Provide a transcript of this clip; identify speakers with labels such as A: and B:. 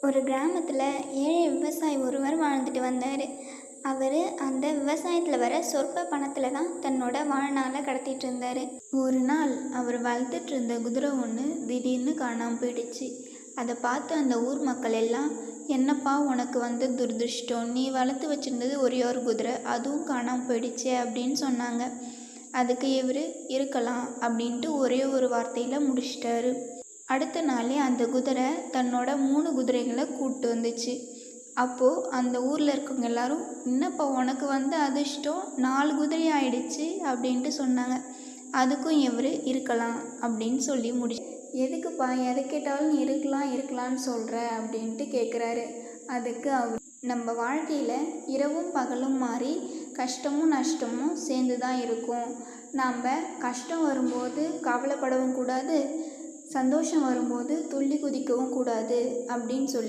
A: ஒரு கிராமத்தில் ஏழை விவசாயி ஒருவர் வாழ்ந்துட்டு வந்தார். அவர் அந்த விவசாயத்தில் வர சொற்ப பணத்தில் தான் தன்னோட வாழ்நாளை கடத்திட்டு இருந்தார். ஒரு நாள் அவர் வளர்த்துட்டு இருந்த குதிரை ஒன்று திடீர்னு காணாமல் போயிடுச்சு. அதை பார்த்து அந்த ஊர் மக்கள் எல்லாம், என்னப்பா உனக்கு வந்த துரதிருஷ்டம், நீ வளர்த்து வச்சுருந்தது ஒரே ஒரு குதிரை, அதுவும் காணாமல் போயிடுச்சே அப்படின்னு சொன்னாங்க. அதுக்கு இவர் இருக்கலாம் அப்படின்ட்டு ஒரே ஒரு வார்த்தையில் முடிச்சிட்டாரு. அடுத்த நாளே அந்த குதிரை தன்னோட 3 குதிரைகளை கூப்பிட்டு வந்துச்சு. அப்போது அந்த ஊரில் இருக்கவங்க எல்லாரும், என்னப்பா உனக்கு வந்த அதிர்ஷ்டம் 4 குதிரை ஆயிடுச்சு அப்படின்ட்டு சொன்னாங்க. அதுக்கும் இவர் இருக்கலாம் அப்படின்னு சொல்லி எதுக்குப்பா எதை கேட்டாலும் நீ இருக்கலான்னு சொல்கிற அப்படின்ட்டு கேட்குறாரு. அதுக்கு அவர், நம்ம வாழ்க்கையில் இரவும் பகலும் மாறி கஷ்டமும் நஷ்டமும் சேர்ந்து தான் இருக்கும். நாம் கஷ்டம் வரும்போது கவலைப்படவும் கூடாது, சந்தோஷம் வரும்போது துள்ளி குதிக்கவும் கூடாது அப்படின்னு சொல்லி